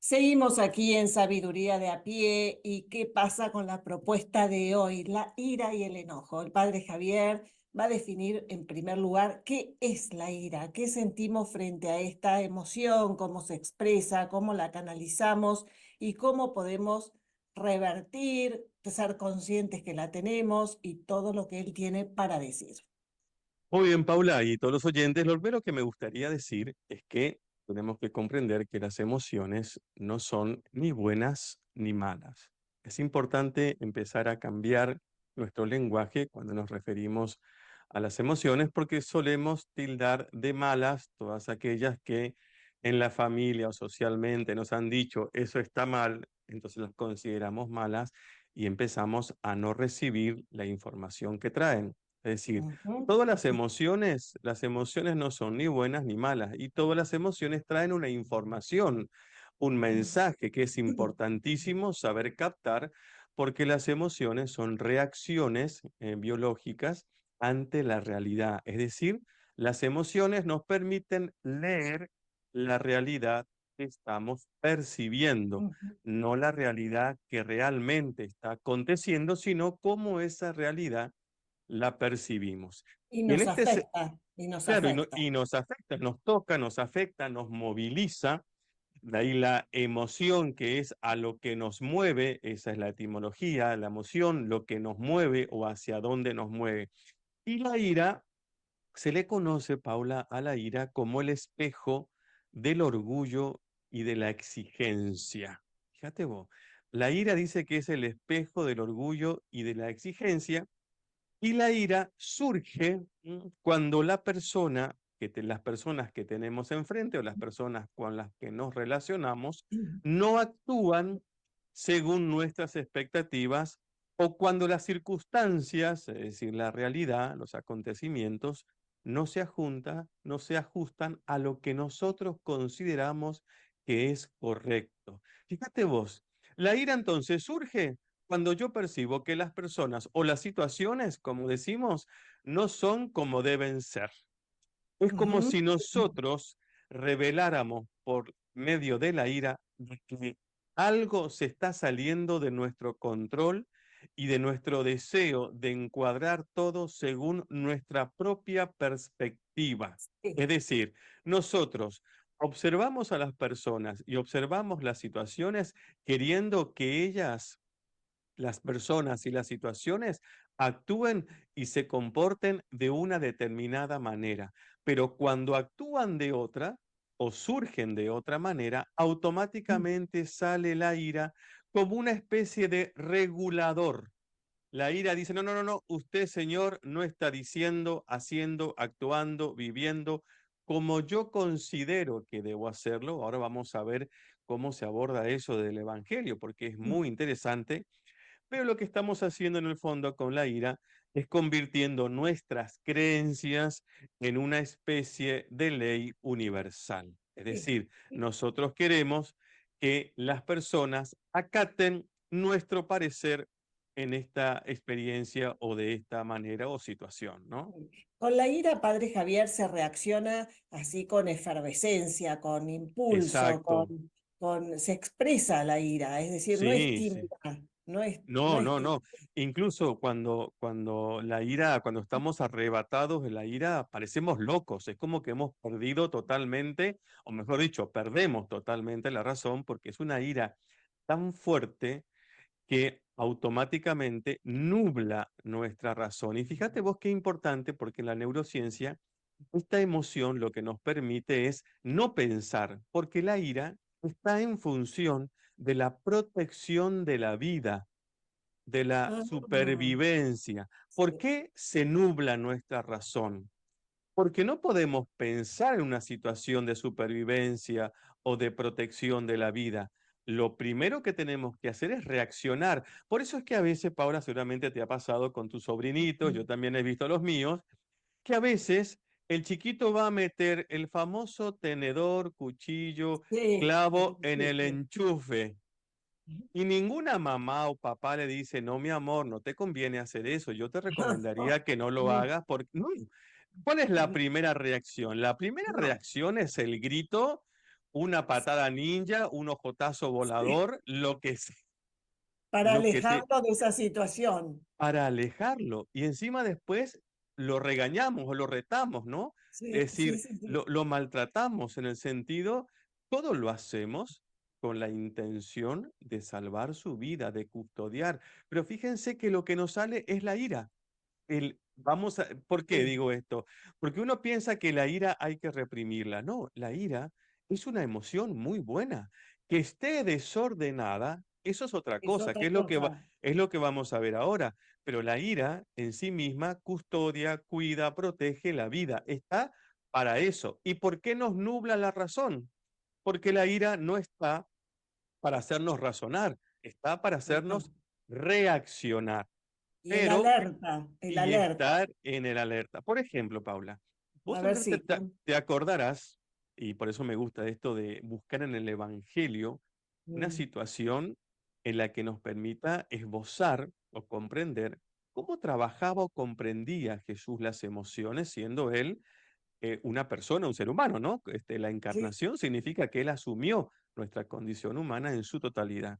Seguimos aquí en Sabiduría de a pie y qué pasa con la propuesta de hoy, la ira y el enojo. El padre Javier va a definir en primer lugar qué es la ira, qué sentimos frente a esta emoción, cómo se expresa, cómo la canalizamos y cómo podemos revertir, ser conscientes que la tenemos y todo lo que él tiene para decir. Muy bien, Paula, y todos los oyentes, lo primero que me gustaría decir es que tenemos que comprender que las emociones no son ni buenas ni malas. Es importante empezar a cambiar nuestro lenguaje cuando nos referimos a las emociones porque solemos tildar de malas todas aquellas que en la familia o socialmente nos han dicho eso está mal, entonces las consideramos malas y empezamos a no recibir la información que traen. Es decir, Ujú. todas las emociones no son ni buenas ni malas y todas las emociones traen una información, un mensaje que es importantísimo saber captar porque las emociones son reacciones biológicas ante la realidad. Es decir, las emociones nos permiten leer la realidad que estamos percibiendo, Ujú. no la realidad que realmente está aconteciendo, sino cómo esa realidad la percibimos. Y Y en nos este, se- afecta, y nos claro, afecta. y nos afecta, nos toca, nos afecta, nos moviliza. De ahí la emoción que es a lo que nos mueve, esa es la etimología, la emoción, lo que nos mueve o hacia dónde nos mueve. Y la ira, se le conoce, Paula, a la ira como el espejo del orgullo y de la exigencia. Fíjate vos, la ira dice que es el espejo del orgullo y de la exigencia y la ira surge cuando las personas que tenemos enfrente o las personas con las que nos relacionamos no actúan según nuestras expectativas o cuando las circunstancias, es decir, la realidad, los acontecimientos, no se ajustan a lo que nosotros consideramos que es correcto. Fíjate vos, la ira entonces surge cuando yo percibo que las personas o las situaciones, como decimos, no son como deben ser. Es como Ujú. si nosotros reveláramos por medio de la ira de que algo se está saliendo de nuestro control y de nuestro deseo de encuadrar todo según nuestra propia perspectiva. Sí. Es decir, nosotros observamos a las personas y observamos las situaciones queriendo que ellas, las personas y las situaciones actúen y se comporten de una determinada manera, pero cuando actúan de otra o surgen de otra manera, automáticamente sale la ira como una especie de regulador. La ira dice, no, no, no, no, usted, señor, no está diciendo, haciendo, actuando, viviendo como yo considero que debo hacerlo. Ahora vamos a ver cómo se aborda eso del Evangelio, porque es muy interesante, pero lo que estamos haciendo en el fondo con la ira es convirtiendo nuestras creencias en una especie de ley universal. Es Sí. decir, nosotros queremos que las personas acaten nuestro parecer en esta experiencia o de esta manera o situación, ¿no? Con la ira, padre Javier, se reacciona así con efervescencia, con impulso, Exacto. se expresa la ira, es decir, no es Sí, sí. tímida, no No, es no, tímida. no. Incluso cuando la ira, cuando estamos arrebatados de la ira, parecemos locos. Es como que hemos perdido totalmente, o mejor dicho, perdemos totalmente la razón porque es una ira tan fuerte que automáticamente nubla nuestra razón. Y fíjate vos qué importante, porque en la neurociencia, esta emoción lo que nos permite es no pensar, porque la ira está en función de la protección de la vida, de la Ah, supervivencia. ¿Por sí. qué se nubla nuestra razón? Porque no podemos pensar en una situación de supervivencia o de protección de la vida. Lo primero que tenemos que hacer es reaccionar. Por eso es que a veces, Paula, seguramente te ha pasado con tus sobrinitos, yo también he visto a los míos, que a veces el chiquito va a meter el famoso tenedor, cuchillo, Sí, clavo en sí, el sí. enchufe. Y ninguna mamá o papá le dice, no, mi amor, no te conviene hacer eso. Yo te recomendaría que no lo No, hagas porque... No. ¿Cuál es la primera reacción? La primera no. reacción es el grito una patada ninja, un ojotazo Sí, volador, para lo que se, alejarlo de esa situación. para alejarlo. Y encima después lo regañamos o lo retamos, ¿no? Es Sí, sí, decir, sí, sí. lo maltratamos en el sentido, todo lo hacemos con la intención de salvar su vida, de custodiar. Pero fíjense que lo que nos sale es la ira. ¿Por qué Sí, digo esto? Porque uno piensa que la ira hay que reprimirla. No, la ira es una emoción muy buena. Que esté desordenada, eso es otra es cosa, otra que cosa. es lo que vamos a ver ahora. Pero la ira en sí misma custodia, cuida, protege la vida. Está para eso. ¿Y por qué nos nubla la razón? Porque la ira no está para hacernos razonar, está para Ajá. hacernos reaccionar. Y el Pero alerta, el y alerta. estar en el alerta. Por ejemplo, Paula, A vos ver siempre si. te acordarás, y por eso me gusta esto de buscar en el Evangelio una Mm, situación en la que nos permita esbozar o comprender cómo trabajaba o comprendía Jesús las emociones, siendo él una persona, un ser humano, ¿no? La sí, encarnación significa que él asumió nuestra condición humana en su totalidad.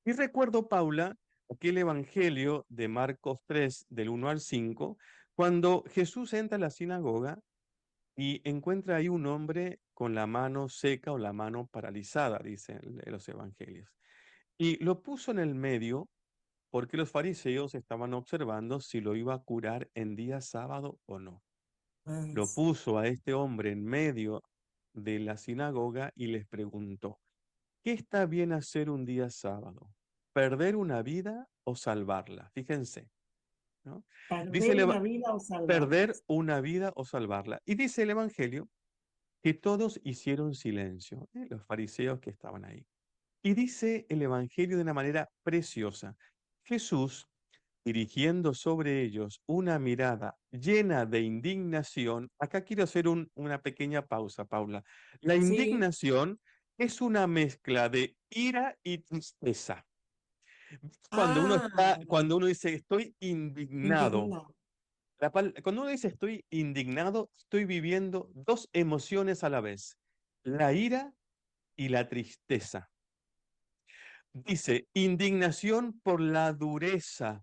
Y recuerdo, Paula, aquel evangelio de Marcos 3, del 1 al 5, cuando Jesús entra a la sinagoga y encuentra ahí un hombre con la mano seca o la mano paralizada, dicen los evangelios. Y lo puso en el medio porque los fariseos estaban observando si lo iba a curar en día sábado o no. Lo más. puso a este hombre en medio de la sinagoga y les preguntó, ¿qué está bien hacer un día sábado? ¿Perder una vida o salvarla? Fíjense, ¿no? Dice Perder una vida o perder salvarlas. una vida o salvarla. Y dice el Evangelio que todos hicieron silencio, los fariseos que estaban ahí. Y dice el Evangelio de una manera preciosa. Jesús, dirigiendo sobre ellos una mirada llena de indignación, acá quiero hacer una pequeña pausa, Paula. La Sí, indignación es una mezcla de ira y tristeza. ah, Cuando uno dice estoy indignado, indignado. cuando uno dice estoy indignado, estoy viviendo dos emociones a la vez, la ira y la tristeza. Dice, indignación por la dureza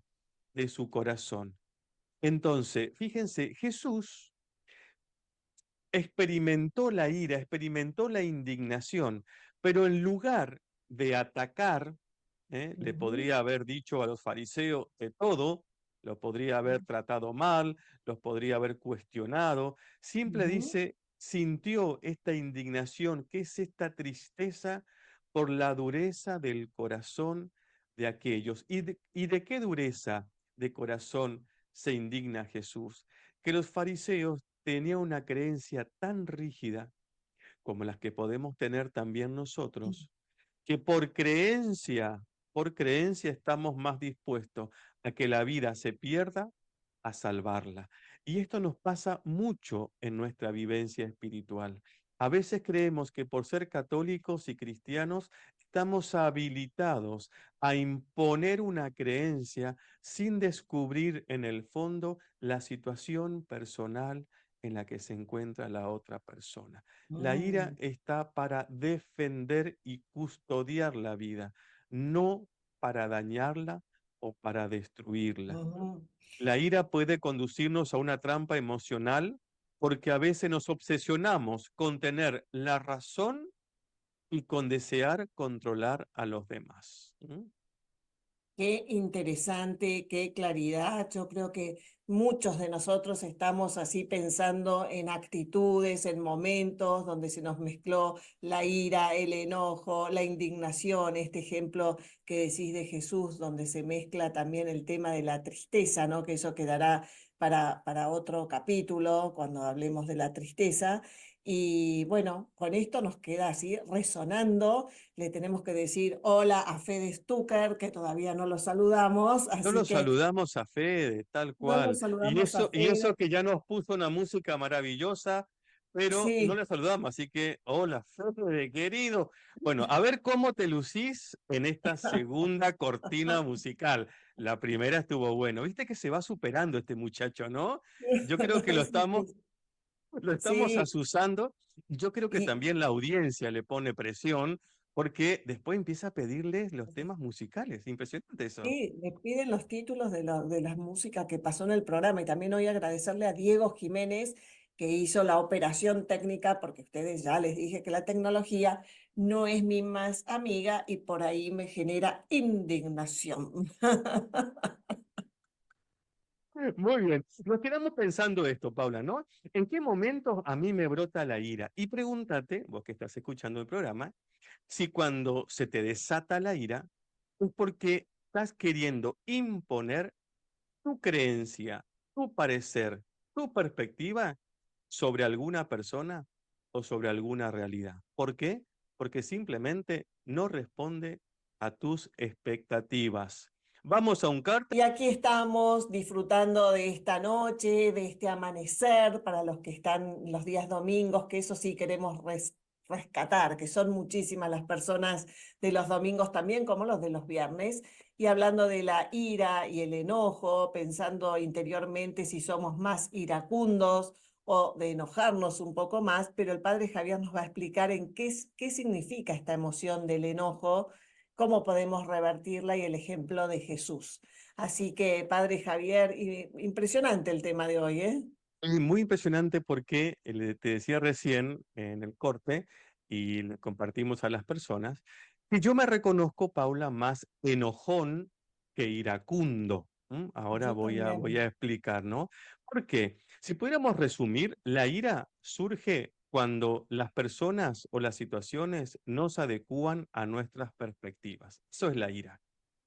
de su corazón. Entonces, fíjense, Jesús experimentó la ira, experimentó la indignación, pero en lugar de atacar, le Ujú, podría haber dicho a los fariseos de todo, lo podría haber tratado mal, los podría haber cuestionado, siempre ujú, dice, sintió esta indignación, que es esta tristeza por la dureza del corazón de aquellos. Y de qué dureza de corazón se indigna Jesús? Que los fariseos tenían una creencia tan rígida como las que podemos tener también nosotros, que por creencia estamos más dispuestos a que la vida se pierda a salvarla. Y esto nos pasa mucho en nuestra vivencia espiritual. A veces creemos que por ser católicos y cristianos estamos habilitados a imponer una creencia sin descubrir en el fondo la situación personal en la que se encuentra la otra persona. La ira mm, está para defender y custodiar la vida, no para dañarla o para destruirla. ujú. La ira puede conducirnos a una trampa emocional porque a veces nos obsesionamos con tener la razón y con desear controlar a los demás. ¿Mm? Qué interesante, qué claridad. Yo creo que muchos de nosotros estamos así pensando en actitudes, en momentos donde se nos mezcló la ira, el enojo, la indignación, este ejemplo que decís de Jesús, donde se mezcla también el tema de la tristeza, ¿no? Que eso quedará para otro capítulo cuando hablemos de la tristeza. Y bueno, con esto nos queda así resonando. Le tenemos que decir hola a Fede Stucker, que todavía no lo saludamos, No así lo que saludamos a Fede, tal no lo cual. saludamos a Y eso Fede. que ya nos puso una música maravillosa, pero no Sí, le saludamos. Así que, hola, Fede, querido. Bueno, a ver cómo te lucís en esta segunda cortina musical. La primera estuvo bueno. Viste que se va superando este muchacho, ¿no? Yo creo que sí, sí. Lo estamos Sí, asusando. Yo creo que y también la audiencia le pone presión porque después empieza a pedirles los temas musicales. Impresionante eso. sí, me piden los títulos de la música que pasó en el programa y también hoy agradecerle a Diego Jiménez que hizo la operación técnica, porque ustedes ya les dije que la tecnología no es mi más amiga y por ahí me genera indignación. Muy bien. Nos quedamos pensando esto, Paula, ¿no? ¿En qué momentos a mí me brota la ira? Y pregúntate, vos que estás escuchando el programa, si cuando se te desata la ira es porque estás queriendo imponer tu creencia, tu parecer, tu perspectiva sobre alguna persona o sobre alguna realidad. ¿Por qué? Porque simplemente no responde a tus expectativas. Vamos a un cártel. Y aquí estamos disfrutando de esta noche, de este amanecer, para los que están los días domingos, que eso sí queremos rescatar, que son muchísimas las personas de los domingos también, como los de los viernes, y hablando de la ira y el enojo, pensando interiormente si somos más iracundos o de enojarnos un poco más, pero el padre Javier nos va a explicar en qué significa esta emoción del enojo, cómo podemos revertirla y el ejemplo de Jesús. Así que, Padre Javier, impresionante el tema de hoy, ¿eh? Es muy impresionante porque te decía recién en el corte y le compartimos a las personas que yo me reconozco, Paula, más enojón que iracundo. Ahora Yo voy también. a explicar, ¿no? Porque si pudiéramos resumir, la ira surge cuando las personas o las situaciones no se adecúan a nuestras perspectivas. Eso es la ira.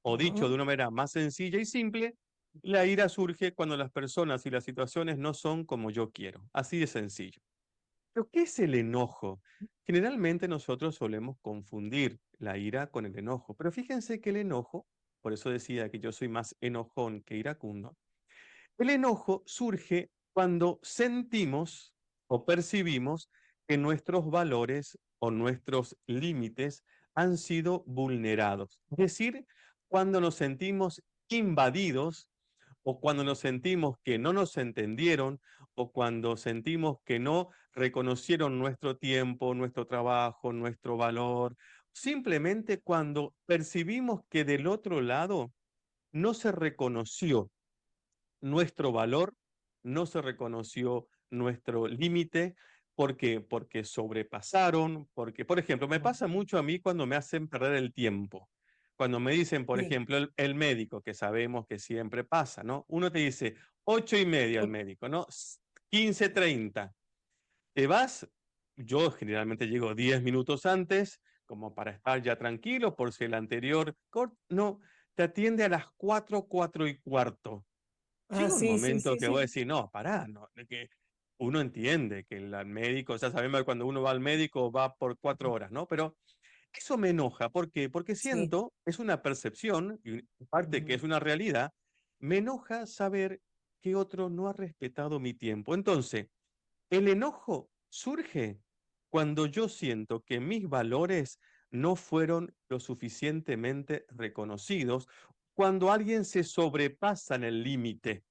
O dicho de Ujú, una manera más sencilla y simple, la ira surge cuando las personas y las situaciones no son como yo quiero. Así de sencillo. ¿Pero qué es el enojo? Generalmente nosotros solemos confundir la ira con el enojo, pero fíjense que el enojo, por eso decía que yo soy más enojón que iracundo, el enojo surge cuando sentimos o percibimos que nuestros valores o nuestros límites han sido vulnerados. Es decir, cuando nos sentimos invadidos o cuando nos sentimos que no nos entendieron o cuando sentimos que no reconocieron nuestro tiempo, nuestro trabajo, nuestro valor, simplemente cuando percibimos que del otro lado no se reconoció nuestro valor, no se reconoció nuestro límite. ¿Por qué? Porque sobrepasaron, porque, por ejemplo, me pasa ujú. mucho a mí cuando me hacen perder el tiempo. Cuando me dicen, por Sí. ejemplo, el médico, que sabemos que siempre pasa, ¿no? Uno te dice 8:30 el médico, ¿no? 15:30. Te vas, yo generalmente llego 10 minutos antes, como para estar ya tranquilo, por si el anterior, no, te atiende a las 4, 4:15. Ah, Llega un sí, sí, momento sí, que voy a sí. decir, no, pará, no, de que uno entiende que el médico, ya sabemos que cuando uno va al médico va por 4 horas, ¿no? Pero eso me enoja, ¿por qué? Porque Sí. siento, es una percepción, y parte que Ujú, es una realidad, me enoja saber que otro no ha respetado mi tiempo. Entonces, el enojo surge cuando yo siento que mis valores no fueron lo suficientemente reconocidos, cuando alguien se sobrepasa en el límite.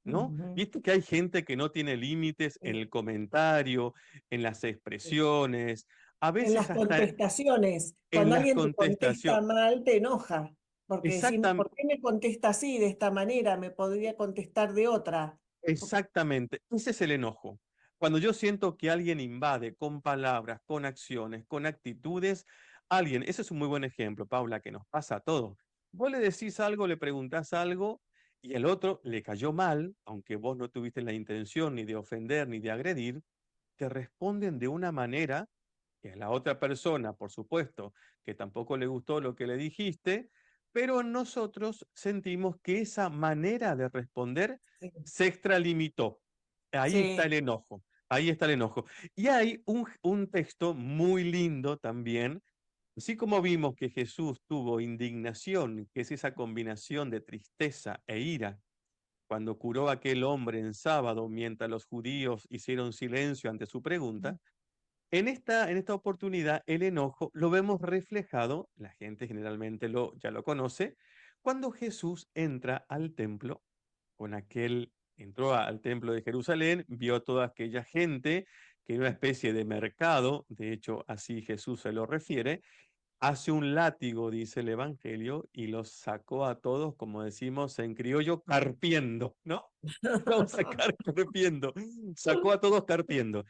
¿No? ujú. Viste que hay gente que no tiene límites en Sí, el comentario, en las sí. expresiones, a En veces las hasta contestaciones, en cuando las alguien te contesta contestaciones. mal, te enoja, porque decís, Exactam- ¿por qué me contesta así, de esta manera? Me podría contestar de otra. exactamente, ese es el enojo. Cuando yo siento que alguien invade con palabras, con acciones, con actitudes, alguien, ese es un muy buen ejemplo, Paula, que nos pasa a todos. Vos le decís algo, le preguntás algo y el otro le cayó mal, aunque vos no tuviste la intención ni de ofender ni de agredir, te responden de una manera que a la otra persona, por supuesto, que tampoco le gustó lo que le dijiste, pero nosotros sentimos que esa manera de responder Sí, se extralimitó. Ahí está sí. el enojo, ahí está el enojo. Y hay un texto muy lindo también, así como vimos que Jesús tuvo indignación, que es esa combinación de tristeza e ira, cuando curó a aquel hombre en sábado mientras los judíos hicieron silencio ante su pregunta, en esta oportunidad, el enojo lo vemos reflejado, la gente generalmente ya lo conoce, cuando Jesús entra al templo con aquel entró al templo de Jerusalén, vio toda aquella gente que era una especie de mercado, de hecho así Jesús se lo refiere, hace un látigo, dice el Evangelio, y los sacó a todos, como decimos en criollo, carpiendo, ¿no? Vamos a sacar carpiendo. Sacó a todos carpiendo.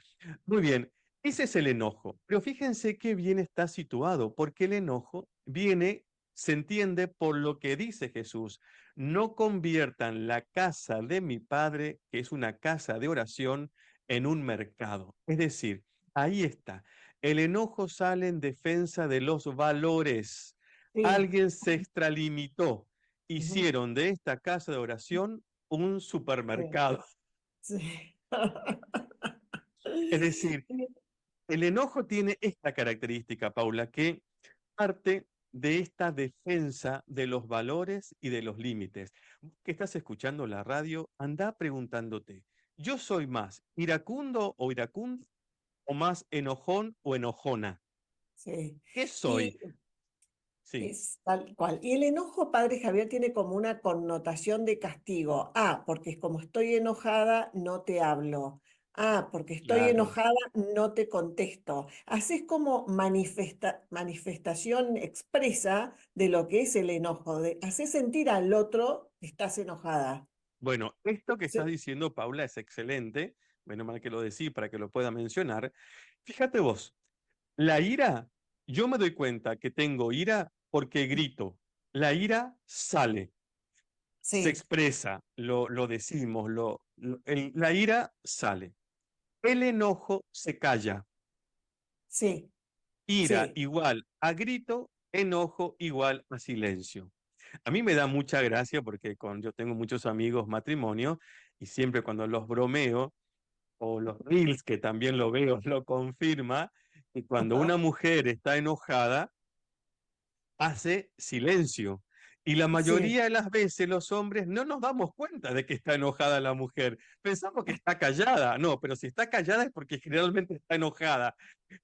Muy bien, ese es el enojo. Pero fíjense qué bien está situado, porque el enojo viene, se entiende por lo que dice Jesús. No conviertan la casa de mi padre, que es una casa de oración, en un mercado. Es decir, ahí está. El enojo sale en defensa de los valores. Sí. Alguien se extralimitó. Ujú. Hicieron de esta casa de oración un Sí. supermercado. Sí. Es decir, el enojo tiene esta característica, Paula, que parte de esta defensa de los valores y de los límites. Vos que estás escuchando la radio, anda preguntándote, ¿yo soy más iracundo o iracundo o más enojón o enojona? Sí. ¿Qué soy? Y Sí, es tal cual. Y el enojo, padre Javier, tiene como una connotación de castigo. Ah, porque como estoy enojada, no te hablo. Ah, porque estoy claro. enojada, no te contesto. Así es como manifestación expresa de lo que es el enojo. De hacer sentir al otro que estás enojada. Bueno, esto que estás Sí, diciendo, Paula, es excelente. Menos mal que lo decís para que lo pueda mencionar. Fíjate vos, la ira, yo me doy cuenta que tengo ira porque grito. La ira sale, se sí, expresa, lo decimos, la ira sale. El enojo se calla. sí, Ira sí. igual a grito, enojo igual a silencio. A mí me da mucha gracia porque yo tengo muchos amigos matrimonios y siempre cuando los bromeo o los reels, que también lo veo, lo confirma, y cuando una mujer está enojada, hace silencio. Y la Sí, mayoría de las veces los hombres no nos damos cuenta de que está enojada la mujer. Pensamos que está callada. No, pero si está callada es porque generalmente está enojada.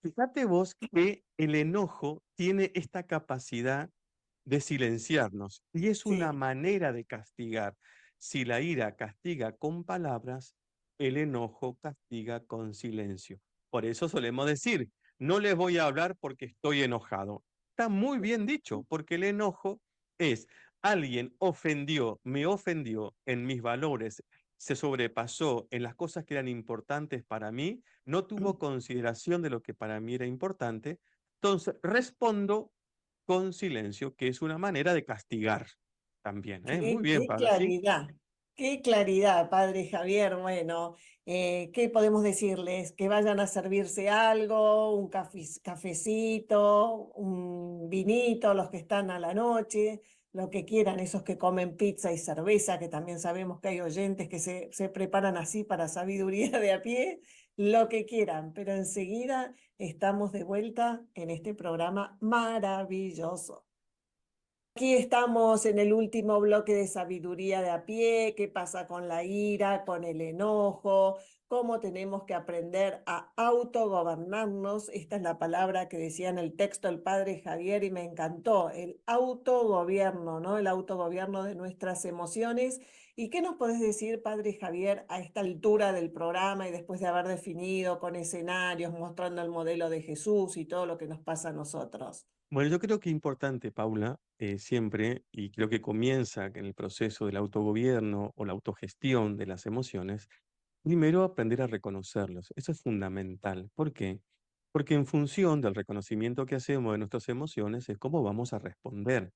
Fíjate vos que el enojo tiene esta capacidad de silenciarnos y es una sí. manera de castigar. Si la ira castiga con palabras, el enojo castiga con silencio. Por eso solemos decir, no les voy a hablar porque estoy enojado. Está muy bien dicho, porque el enojo es alguien me ofendió en mis valores, se sobrepasó en las cosas que eran importantes para mí, no tuvo consideración de lo que para mí era importante, entonces respondo con silencio, que es una manera de castigar también, ¿eh? Muy bien, Pablo, ¿sí? Qué claridad, padre Javier. Bueno, ¿qué podemos decirles? Que vayan a servirse algo, un cafecito, un vinito, los que están a la noche, lo que quieran, esos que comen pizza y cerveza, que también sabemos que hay oyentes que se preparan así para sabiduría de a pie, lo que quieran, pero enseguida estamos de vuelta en este programa maravilloso. Aquí estamos en el último bloque de sabiduría de a pie, qué pasa con la ira, con el enojo, cómo tenemos que aprender a autogobernarnos. Esta es la palabra que decía en el texto el padre Javier y me encantó, el autogobierno, ¿no? El autogobierno de nuestras emociones. ¿Y qué nos podés decir, padre Javier, a esta altura del programa y después de haber definido con escenarios, mostrando el modelo de Jesús y todo lo que nos pasa a nosotros? Bueno, yo creo que es importante, Paula, siempre, y creo que comienza en el proceso del autogobierno o la autogestión de las emociones, primero aprender a reconocerlos. Eso es fundamental. ¿Por qué? Porque en función del reconocimiento que hacemos de nuestras emociones es cómo vamos a responder.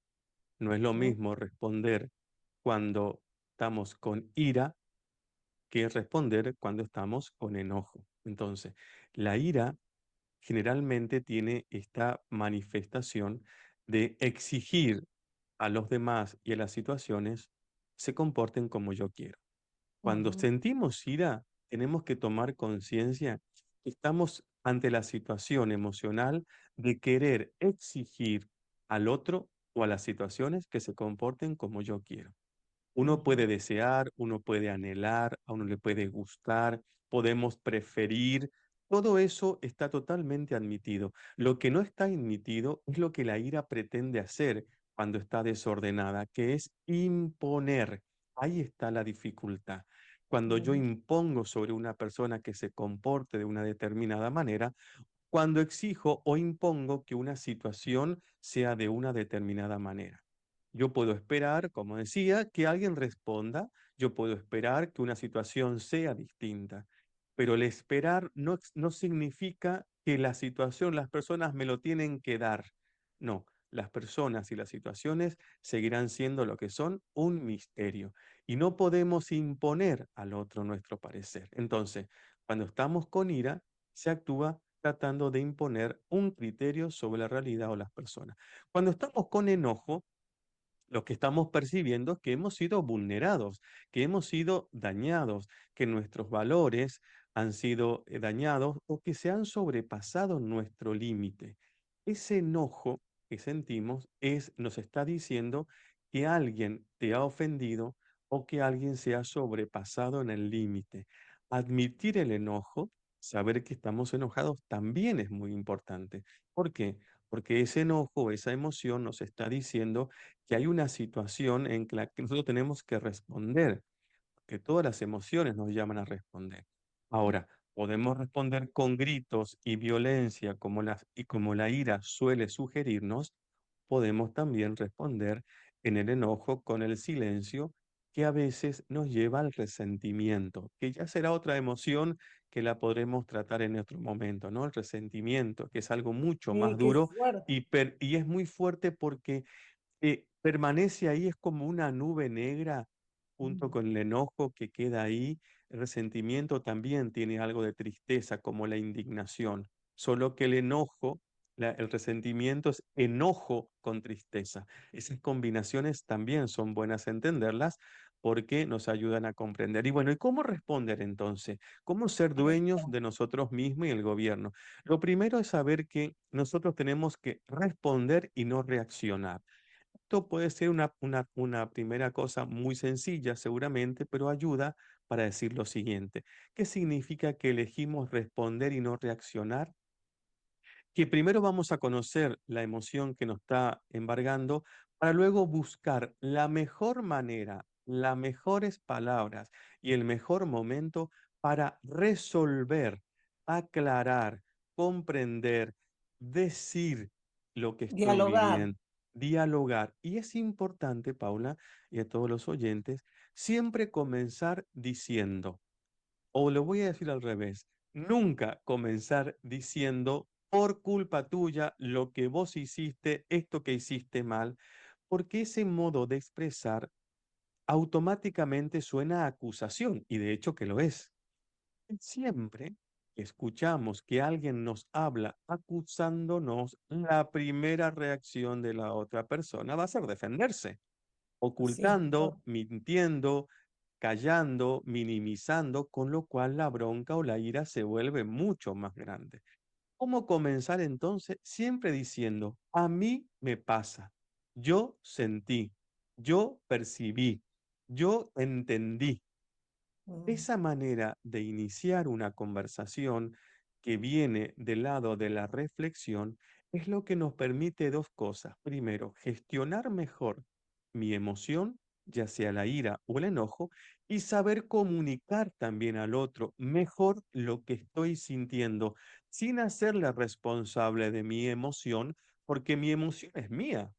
No es lo ¿No? mismo responder cuando estamos con ira que responder cuando estamos con enojo. Entonces, la ira generalmente tiene esta manifestación de exigir a los demás y a las situaciones se comporten como yo quiero. Cuando Ujú. sentimos ira, tenemos que tomar conciencia que estamos ante la situación emocional de querer exigir al otro o a las situaciones que se comporten como yo quiero. Uno puede Ujú. desear, uno puede anhelar, a uno le puede gustar, podemos preferir. Todo eso está totalmente admitido. Lo que no está admitido es lo que la ira pretende hacer cuando está desordenada, que es imponer. Ahí está la dificultad. cuando yo Mm. impongo sobre una persona que se comporte de una determinada manera, cuando exijo o impongo que una situación sea de una determinada manera. Yo puedo esperar, como decía, que alguien responda, yo puedo esperar que una situación sea distinta, pero el esperar no significa que la situación, las personas me lo tienen que dar. No, las personas y las situaciones seguirán siendo lo que son, un misterio, y no podemos imponer al otro nuestro parecer. Entonces, cuando estamos con ira, se actúa tratando de imponer un criterio sobre la realidad o las personas. Cuando estamos con enojo, lo que estamos percibiendo es que hemos sido vulnerados, que hemos sido dañados, que nuestros valores han sido dañados o que se han sobrepasado nuestro límite. Ese enojo que sentimos nos está diciendo que alguien te ha ofendido o que alguien se ha sobrepasado en el límite. Admitir el enojo, saber que estamos enojados, también es muy importante. ¿Por qué? Porque ese enojo, esa emoción nos está diciendo que hay una situación en la que nosotros tenemos que responder, que todas las emociones nos llaman a responder. Ahora, podemos responder con gritos y violencia y como la ira suele sugerirnos, podemos también responder en el enojo con el silencio, que a veces nos lleva al resentimiento, que ya será otra emoción que la podremos tratar en otro momento, ¿no? El resentimiento, que es algo mucho más Sí, qué duro fuerte. y es muy fuerte porque permanece ahí, es como una nube negra junto Mm. con el enojo que queda ahí. El resentimiento también tiene algo de tristeza, como la indignación, solo que el enojo, el resentimiento es enojo con tristeza. Esas combinaciones también son buenas entenderlas porque nos ayudan a comprender. Y bueno, ¿y cómo responder entonces? ¿Cómo ser Ahí dueños está. de nosotros mismos y el gobierno? Lo primero es saber que nosotros tenemos que responder y no reaccionar. Esto puede ser una primera cosa muy sencilla seguramente, pero ayuda para decir lo siguiente. ¿Qué significa que elegimos responder y no reaccionar? Que primero vamos a conocer la emoción que nos está embargando para luego buscar la mejor manera, las mejores palabras y el mejor momento para resolver, aclarar, comprender, decir lo que estoy Dialogar. viviendo, dialogar. Y es importante, Paula, y a todos los oyentes, siempre comenzar diciendo. O lo voy a decir al revés, nunca comenzar diciendo por culpa tuya lo que vos hiciste, esto que hiciste mal, porque ese modo de expresar automáticamente suena a acusación, y de hecho que lo es. Siempre que escuchamos que alguien nos habla acusándonos, la primera reacción de la otra persona va a ser defenderse, Sí, ocultando, mintiendo, callando, minimizando, con lo cual la bronca o la ira se vuelve mucho más grande. ¿Cómo comenzar entonces? Siempre diciendo, a mí me pasa, yo sentí, yo percibí, yo entendí. mm, Esa manera de iniciar una conversación que viene del lado de la reflexión es lo que nos permite dos cosas. Primero, gestionar mejor mi emoción, ya sea la ira o el enojo, y saber comunicar también al otro mejor lo que estoy sintiendo, sin hacerle responsable de mi emoción, porque mi emoción es mía.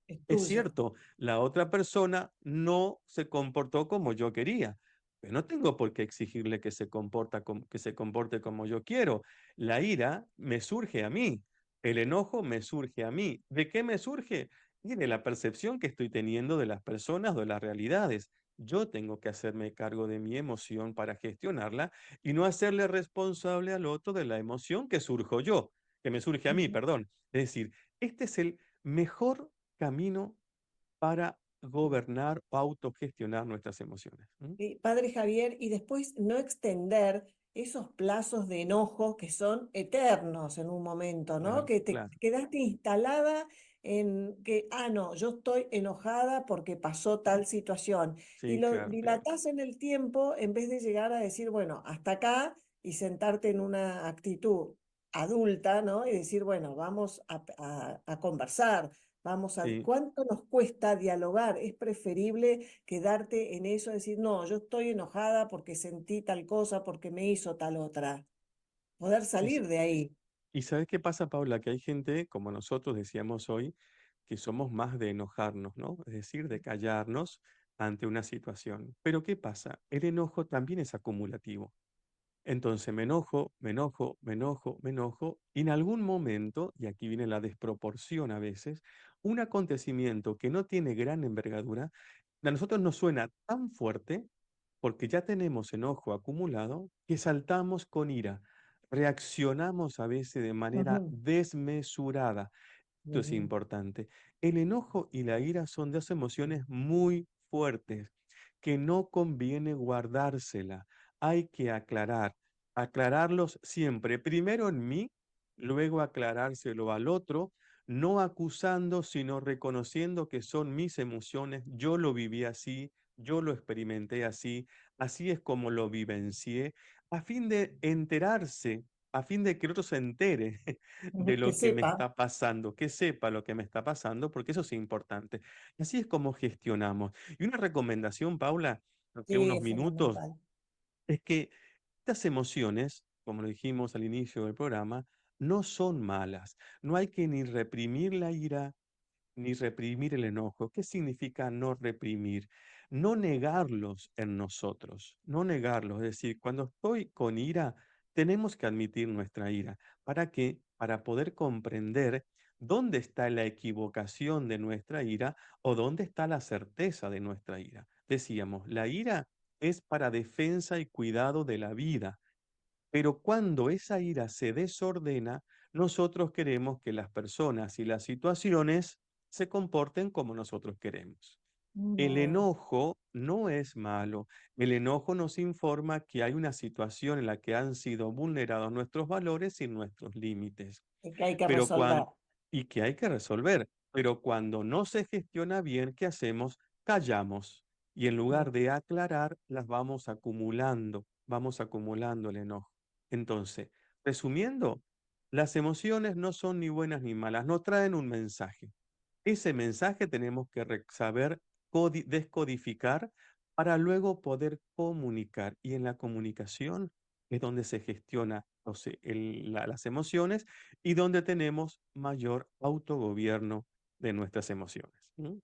es Es tuya. cierto, la otra persona no se comportó como yo quería, pero no tengo por qué exigirle que se comporte como yo quiero. La ira me surge a mí, el enojo me surge a mí. ¿De qué me surge? Y de la percepción que estoy teniendo de las personas o de las realidades. Yo tengo que hacerme cargo de mi emoción para gestionarla y no hacerle responsable al otro de la emoción que me surge a mí, Ujú. perdón. Es decir, este es el mejor camino para gobernar o autogestionar nuestras emociones. ¿M? Padre Javier, y después no extender esos plazos de enojo que son eternos en un momento, ¿no? Claro, Que te claro. quedaste instalada en que, ah, no, yo estoy enojada porque pasó tal situación. Y Sí, lo claro, claro. dilatás en el tiempo en vez de llegar a decir, bueno, hasta acá y sentarte en una actitud adulta, ¿no? Y decir, bueno, vamos a conversar, Vamos a, Sí. ¿cuánto nos cuesta dialogar? Es preferible quedarte en eso, decir, no, yo estoy enojada porque sentí tal cosa, porque me hizo tal otra. Poder Y, salir de ahí. y ¿sabes qué pasa, Paula? Que hay gente, como nosotros decíamos hoy, que somos más de enojarnos, ¿no? Es decir, de callarnos ante una situación. Pero ¿qué pasa? El enojo también es acumulativo. Entonces me enojo, me enojo, me enojo, me enojo, y en algún momento, y aquí viene la desproporción a veces, un acontecimiento que no tiene gran envergadura, a nosotros nos suena tan fuerte porque ya tenemos enojo acumulado que saltamos con ira, reaccionamos a veces de manera Ujú, desmesurada. Esto es ujú, importante. El enojo y la ira son dos emociones muy fuertes que no conviene guardársela. Hay que aclararlos siempre. Primero en mí, luego aclarárselo al otro, no acusando, sino reconociendo que son mis emociones. Yo lo viví así, yo lo experimenté así, así es como lo vivencié, a fin de enterarse, a fin de que el otro se entere de ujú. Que lo que me sepa, está pasando, que sepa lo que me está pasando, porque eso es importante. Así es como gestionamos. Y una recomendación, Paula, que sí, unos es minutos, fundamental. es que estas emociones, como lo dijimos al inicio del programa, no son malas. No hay que ni reprimir la ira, ni reprimir el enojo. ¿Qué significa no reprimir? No negarlos en nosotros, no negarlos. Es decir, cuando estoy con ira, tenemos que admitir nuestra ira. ¿Para qué? Para poder comprender dónde está la equivocación de nuestra ira o dónde está la certeza de nuestra ira. Decíamos, la ira es para defensa y cuidado de la vida. Pero cuando esa ira se desordena, nosotros queremos que las personas y las situaciones se comporten como nosotros queremos. El No, enojo no es malo. El enojo nos informa que hay una situación en la que han sido vulnerados nuestros valores y nuestros límites. que hay que Pero resolver. y que hay que resolver. Pero cuando no se gestiona bien, ¿qué hacemos? Callamos. Y en Mm, lugar de aclarar, las vamos acumulando el enojo. Entonces, resumiendo, las emociones no son ni buenas ni malas, nos traen un mensaje. Ese mensaje tenemos que saber descodificar para luego poder comunicar. Y en la comunicación es donde se gestiona las emociones y donde tenemos mayor autogobierno de nuestras emociones. ¿Mm?